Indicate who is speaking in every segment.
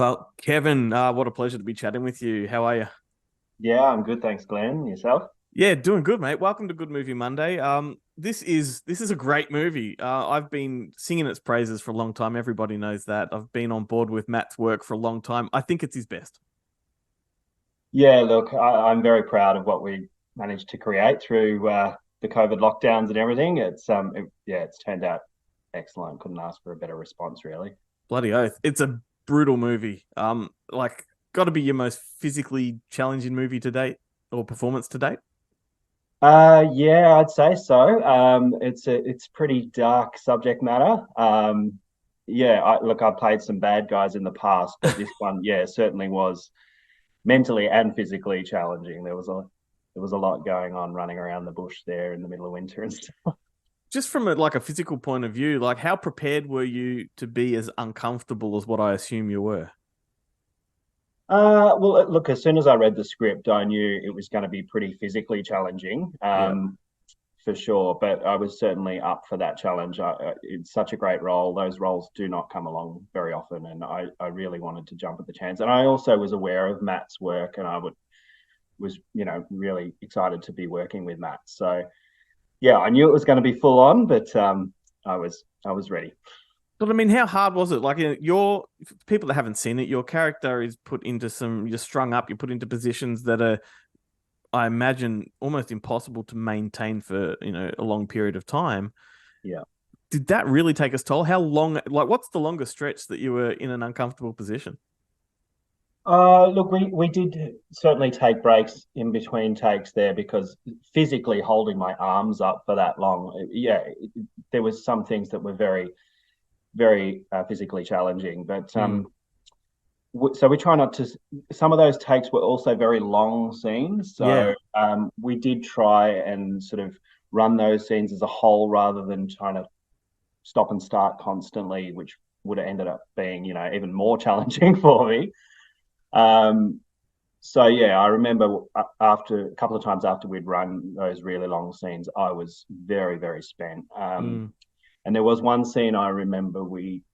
Speaker 1: Well, Kevin, what a pleasure to be chatting with you. How are you?
Speaker 2: Yeah, I'm good, thanks, Glenn. Yourself?
Speaker 1: Yeah, doing good, mate. Welcome to Good Movie Monday. This is a great movie. I've been singing its praises for a long time. Everybody knows that. I've been on board with Matt's work for a long time. I think it's his best.
Speaker 2: Yeah, look, I'm very proud of what we managed to create through the COVID lockdowns and everything. It's turned out excellent. Couldn't ask for a better response, really.
Speaker 1: Bloody oath. It's a brutal movie. Got to be your most physically challenging movie to date or performance to date.
Speaker 2: Yeah, I'd say so. It's pretty dark subject matter. Yeah, look, I played some bad guys in the past, but this one, yeah, certainly was mentally and physically challenging. There was a lot going on running around the bush there in the middle of winter and stuff.
Speaker 1: Just from a physical point of view, like how prepared were you to be as uncomfortable as what I assume you were?
Speaker 2: Well, look, as soon as I read the script, I knew it was going to be pretty physically challenging,
Speaker 1: Yeah.
Speaker 2: for sure. But I was certainly up for that challenge. It's such a great role. Those roles do not come along very often, and I really wanted to jump at the chance. And I also was aware of Matt's work, and was really excited to be working with Matt. So yeah, I knew it was going to be full on, but I was ready.
Speaker 1: But I mean, how hard was it? Like, your people that haven't seen it, your character is put into you're strung up, you're put into positions that are, I imagine, almost impossible to maintain for, a long period of time.
Speaker 2: Yeah.
Speaker 1: Did that really take its toll? How long, like, what's the longest stretch that you were in an uncomfortable position?
Speaker 2: Look, we did certainly take breaks in between takes there because physically holding my arms up for that long, yeah, there was some things that were very, very physically challenging. But
Speaker 1: Mm,
Speaker 2: so we try not to. Some of those takes were also very long scenes,
Speaker 1: yeah.
Speaker 2: so we did try and sort of run those scenes as a whole rather than trying to stop and start constantly, which would have ended up being, even more challenging for me. Um, so yeah, I remember after a couple of times after we'd run those really long scenes, I was very, very spent.
Speaker 1: Mm.
Speaker 2: And there was one scene I remember we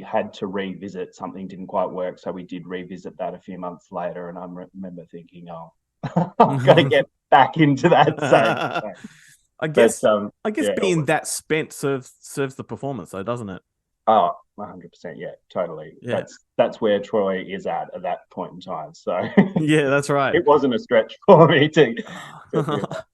Speaker 2: had to revisit, something didn't quite work, so we did revisit that a few months later, and I remember thinking, oh, I've got to get back into that same thing.
Speaker 1: I
Speaker 2: But
Speaker 1: guess I guess
Speaker 2: yeah, it
Speaker 1: being
Speaker 2: was.
Speaker 1: that spent serves the performance though, doesn't it?
Speaker 2: Oh, 100%. Yeah, totally.
Speaker 1: Yeah.
Speaker 2: That's where Troy is at that point in time. So
Speaker 1: Yeah, that's right.
Speaker 2: it wasn't a stretch for me to do that.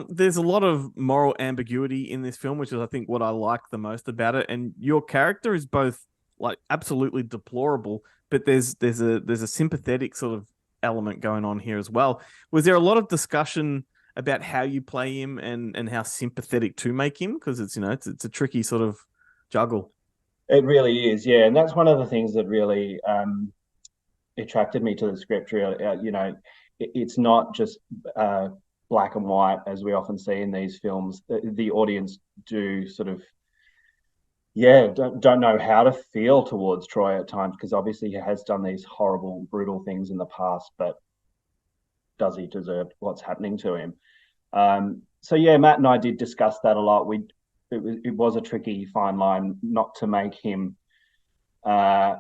Speaker 1: There's a lot of moral ambiguity in this film, which is, I think, what I like the most about it. And your character is both like absolutely deplorable, but there's a sympathetic sort of element going on here as well. Was there a lot of discussion about how you play him and how sympathetic to make him? Because it's a tricky sort of juggle.
Speaker 2: It really is, yeah, and that's one of the things that really attracted me to the script. Really, it's not just uh, black and white as we often see in these films. The audience do sort of, yeah, don't know how to feel towards Troy at times because obviously he has done these horrible, brutal things in the past, but does he deserve what's happening to him? So yeah, Matt and I did discuss that a lot. It was a tricky fine line not to make him uh,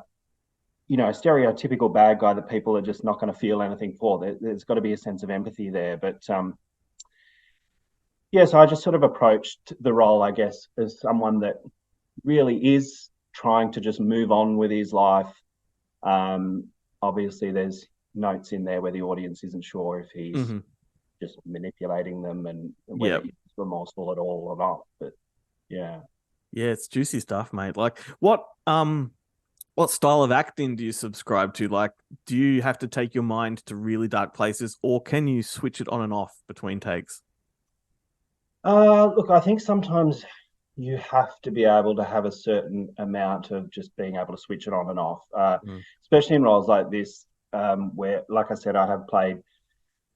Speaker 2: a stereotypical bad guy that people are just not going to feel anything for. There's got to be a sense of empathy there. But yeah, so I just sort of approached the role, I guess, as someone that really is trying to just move on with his life. Um, Obviously, there's notes in there where the audience isn't sure if he's
Speaker 1: Hmm.
Speaker 2: just manipulating them and whether
Speaker 1: Yeah,
Speaker 2: he's remorseful at all or not. But yeah.
Speaker 1: yeah, it's juicy stuff, mate. Like, what style of acting do you subscribe to? Like, do you have to take your mind to really dark places, or can you switch it on and off between takes?
Speaker 2: Look, I think sometimes you have to be able to have a certain amount of just being able to switch it on and off,
Speaker 1: Mm.
Speaker 2: especially in roles like this, where, like I said, I have played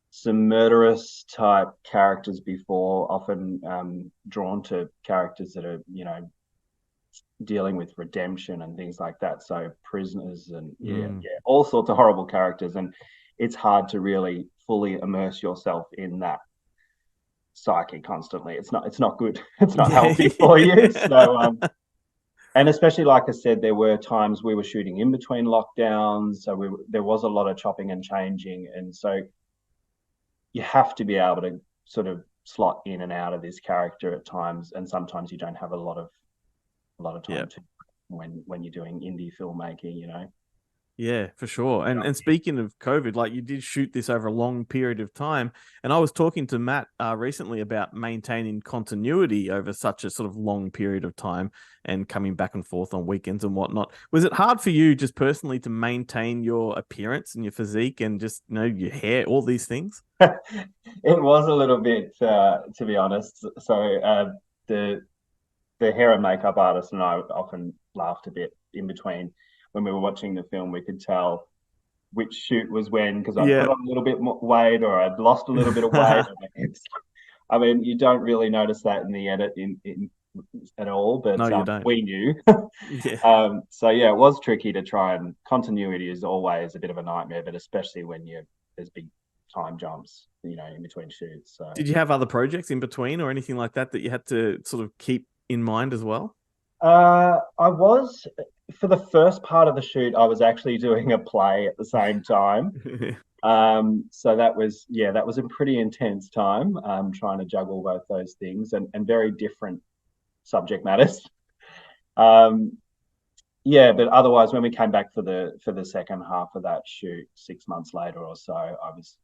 Speaker 2: some murderous type characters before, often drawn to characters that are, dealing with redemption and things like that. So prisoners and yeah,
Speaker 1: Mm.
Speaker 2: yeah, all sorts of horrible characters. And it's hard to really fully immerse yourself in that psyche constantly. It's not good. It's not
Speaker 1: Yeah.
Speaker 2: healthy for you. So And especially like I said, there were times we were shooting in between lockdowns, so there was a lot of chopping and changing, and so you have to be able to sort of slot in and out of this character at times, and sometimes you don't have a lot of
Speaker 1: Yeah.
Speaker 2: time to when you're doing indie filmmaking.
Speaker 1: Yeah, for sure. And speaking of COVID, like you did shoot this over a long period of time, and I was talking to Matt recently about maintaining continuity over such a sort of long period of time and coming back and forth on weekends and whatnot. Was it hard for you just personally to maintain your appearance and your physique and just your hair, all these things?
Speaker 2: It was a little bit, to be honest. So the the hair and makeup artist and I often laughed a bit in between when we were watching the film. We could tell which shoot was when because I'd
Speaker 1: Yeah.
Speaker 2: put on a little bit more weight or I'd lost a little bit of weight. I mean, you don't really notice that in the edit in at all,
Speaker 1: No,
Speaker 2: but
Speaker 1: you don't.
Speaker 2: we knew.
Speaker 1: Yeah.
Speaker 2: So yeah, it was tricky to try, and continuity is always a bit of a nightmare, but especially when there's big time jumps, in between shoots. So
Speaker 1: Did you have other projects in between or anything like that that you had to sort of keep in mind as well?
Speaker 2: I was for the first part of the shoot, I was actually doing a play at the same time. So that was a pretty intense time, trying to juggle both those things and very different subject matters. Um, yeah, but otherwise, when we came back for the second half of that shoot, 6 months later or so, I was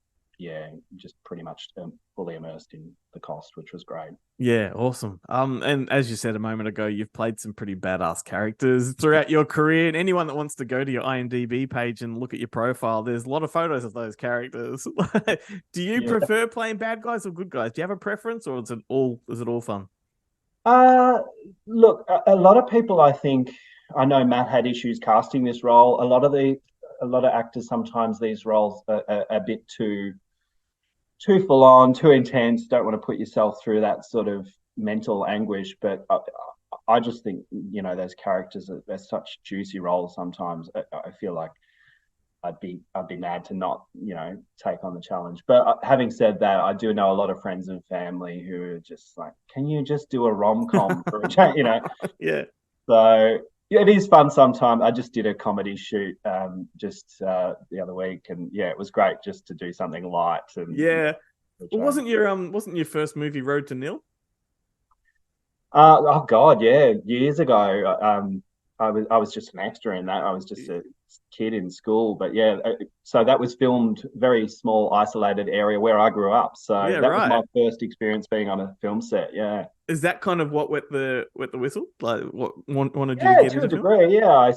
Speaker 2: just pretty much fully immersed in the cost, which was great.
Speaker 1: Yeah, awesome. And as you said a moment ago, you've played some pretty badass characters throughout your career. And anyone that wants to go to your IMDb page and look at your profile, there's a lot of photos of those characters. Do you
Speaker 2: Yeah.
Speaker 1: prefer playing bad guys or good guys? Do you have a preference, or is it all fun?
Speaker 2: Uh, Look, a lot of people, I think, I know Matt had issues casting this role. A lot of actors sometimes these roles are a bit too full on, too intense. Don't want to put yourself through that sort of mental anguish. But I just think those characters are such juicy roles. Sometimes I feel like I'd be mad to not take on the challenge. But having said that, I do know a lot of friends and family who are just like, can you just do a rom com for a change?
Speaker 1: Yeah.
Speaker 2: So yeah, it is fun sometimes. I just did a comedy shoot just the other week, and yeah, it was great just to do something light and
Speaker 1: Yeah.
Speaker 2: for a
Speaker 1: Well,
Speaker 2: change.
Speaker 1: wasn't your first movie Road to Nil?
Speaker 2: Oh God, yeah, years ago, I was just an extra in that. I was just a kid in school, but yeah, so that was filmed very small, isolated area where I grew up. So
Speaker 1: Yeah,
Speaker 2: that was my
Speaker 1: right.
Speaker 2: first experience being on a film set. Yeah,
Speaker 1: Is that kind of what wet the whistle? Like what wanted you to
Speaker 2: yeah,
Speaker 1: get
Speaker 2: to a
Speaker 1: into film?
Speaker 2: degree. Yeah,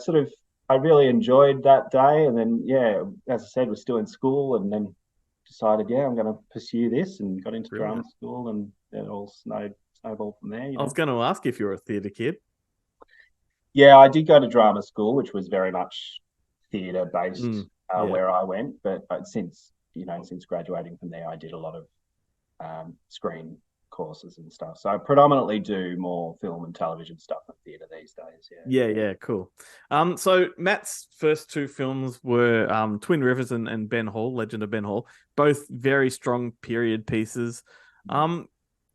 Speaker 2: I really enjoyed that day, and then yeah, as I said, was still in school, and then decided, yeah, I'm going to pursue this, and got into drama
Speaker 1: Brilliant.
Speaker 2: school, and it all snowballed from there.
Speaker 1: I was going to ask if you're a theatre kid.
Speaker 2: Yeah, I did go to drama school, which was very much theatre based
Speaker 1: Mm, yeah.
Speaker 2: where I went. But since graduating from there, I did a lot of screen courses and stuff. So I predominantly do more film and television stuff than theatre these days. Yeah.
Speaker 1: Yeah, yeah, cool. So Matt's first two films were Twin Rivers and Ben Hall, Legend of Ben Hall, both very strong period pieces. Um,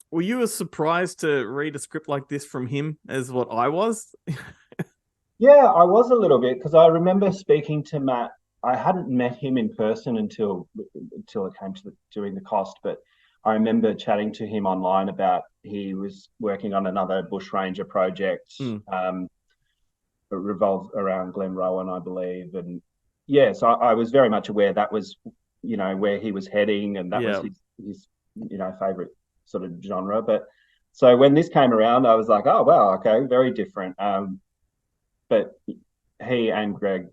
Speaker 1: were you as surprised to read a script like this from him as what I was?
Speaker 2: Yeah, I was a little bit because I remember speaking to Matt. I hadn't met him in person until it came to doing the cost, but I remember chatting to him online about he was working on another bushranger project.
Speaker 1: Mm,
Speaker 2: It revolved around Glen Rowan, I believe, and yeah, so I was very much aware that was where he was heading, and that was
Speaker 1: yeah.
Speaker 2: his favorite sort of genre. But so when this came around, I was like, oh wow, okay, very different. But he and Greg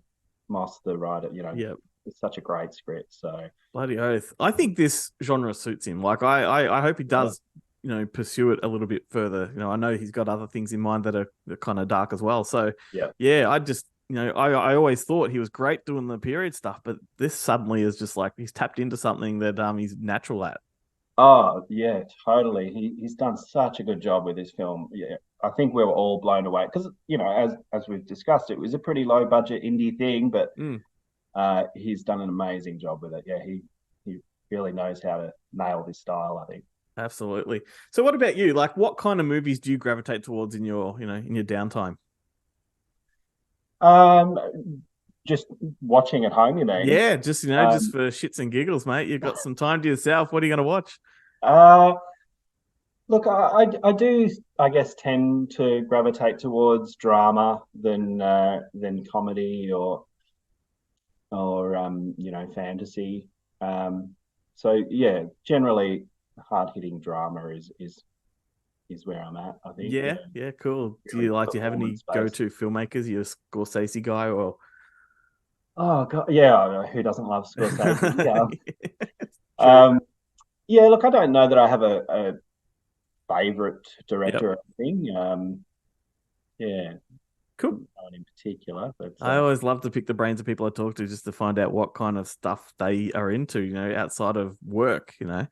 Speaker 2: Moss, the writer,
Speaker 1: Yeah.
Speaker 2: it's such a great script. So
Speaker 1: Bloody oath. I think this genre suits him. Like I hope he
Speaker 2: yeah,
Speaker 1: does, pursue it a little bit further. I know he's got other things in mind that are kind of dark as well. So
Speaker 2: yeah.
Speaker 1: yeah, I just I always thought he was great doing the period stuff, but this suddenly is just like he's tapped into something that he's natural at.
Speaker 2: Oh yeah, totally. He's done such a good job with this film. Yeah, I think we were all blown away because as we've discussed, it was a pretty low budget indie thing, but
Speaker 1: Mm,
Speaker 2: he's done an amazing job with it. Yeah, he really knows how to nail this style, I think.
Speaker 1: absolutely. So what about you? Like what kind of movies do you gravitate towards in your, in your downtime?
Speaker 2: Um, just watching at home, you mean?
Speaker 1: Yeah, just just
Speaker 2: Um,
Speaker 1: for shits and giggles, mate. You've got some time to yourself. What are you going to watch?
Speaker 2: uh, Look, I do, I guess, tend to gravitate towards drama than comedy or fantasy. Um, so yeah, generally hard hitting drama is where I'm at. I think, yeah,
Speaker 1: Yeah, yeah, cool.
Speaker 2: really
Speaker 1: Do you have any
Speaker 2: performance based.
Speaker 1: go-to filmmakers? You a Scorsese guy or
Speaker 2: Oh God, yeah, who doesn't love Scorsese? Yeah.
Speaker 1: true.
Speaker 2: Um, yeah, look, I don't know that I have a favorite
Speaker 1: Yep.
Speaker 2: director or anything. Yeah,
Speaker 1: Cool.
Speaker 2: no one in particular, but
Speaker 1: I always love to pick the brains of people I talk to just to find out what kind of stuff they are into, outside of work.
Speaker 2: yeah.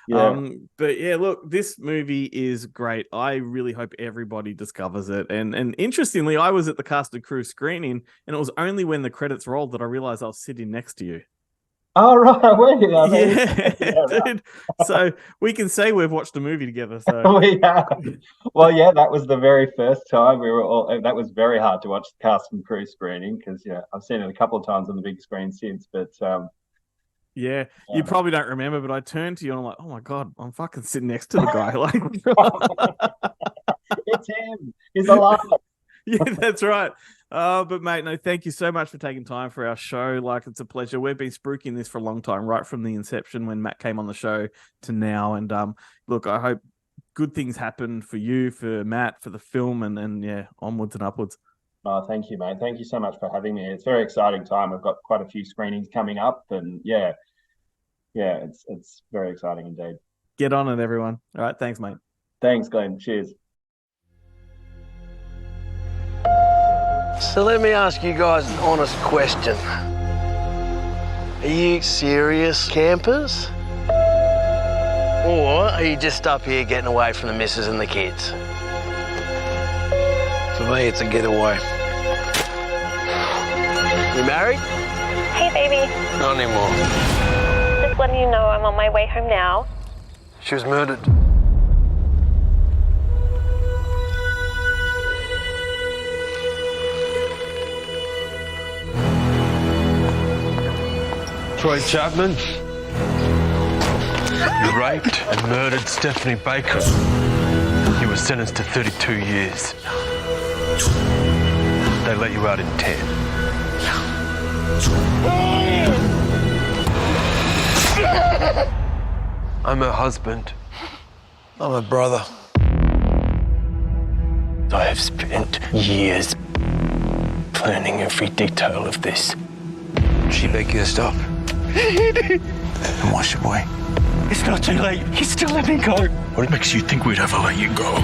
Speaker 1: But yeah, look, this movie is great. I really hope everybody discovers it. And interestingly, I was at the cast and crew screening, and it was only when the credits rolled that I realized I was sitting next to you.
Speaker 2: Oh right, wait, I mean,
Speaker 1: Yeah,
Speaker 2: yeah, right.
Speaker 1: dude. So we can say we've watched a movie together. So
Speaker 2: We have. Well, yeah, that was the very first time we were all. That was very hard to watch the cast and crew screening because yeah, I've seen it a couple of times on the big screen since. But
Speaker 1: yeah, you
Speaker 2: yeah,
Speaker 1: probably don't remember, but I turned to you and I'm like, oh my God, I'm fucking sitting next to the guy. Like,
Speaker 2: it's him. He's alive.
Speaker 1: yeah, that's right. But mate, no, thank you so much for taking time for our show. Like, it's a pleasure. We've been spruiking this for a long time, right from the inception when Matt came on the show to now. And look, I hope good things happen for you, for Matt, for the film, and yeah, onwards and upwards.
Speaker 2: Oh, thank you, mate. Thank you so much for having me. It's a very exciting time. We've got quite a few screenings coming up, and yeah, yeah, it's very exciting indeed.
Speaker 1: Get on it, everyone. All right, thanks, mate.
Speaker 2: Thanks, Glenn. Cheers.
Speaker 3: So let me ask you guys an honest question. Are you serious campers? Or are you just up here getting away from the missus and the kids? For me, it's a getaway. You married?
Speaker 4: Hey, baby.
Speaker 3: Not anymore.
Speaker 4: Just letting you know I'm on my way home now.
Speaker 3: She was murdered. Troy Chapman. You raped and murdered Stephanie Baker. You were sentenced to 32 years. They let you out in 10. I'm her husband. I'm her brother. I have spent years planning every detail of this. She begged you to stop. Then why should we? It's not too late. You still let me go. What makes you think we'd ever let you go?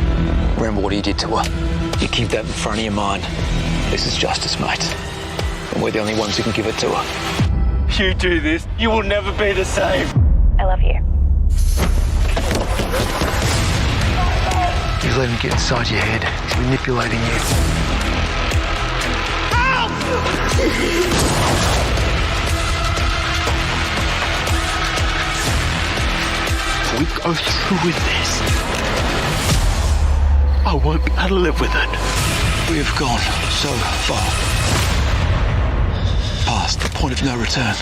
Speaker 5: Remember what he did to her. You keep that in front of your mind. This is justice, mate. And we're the only ones who can give it to her.
Speaker 3: You do this, you will never be the same.
Speaker 4: I love you.
Speaker 3: You let him get inside your head. He's manipulating you. If we go through with this, I won't be able to live with it.
Speaker 5: We have gone so far past the point of no return.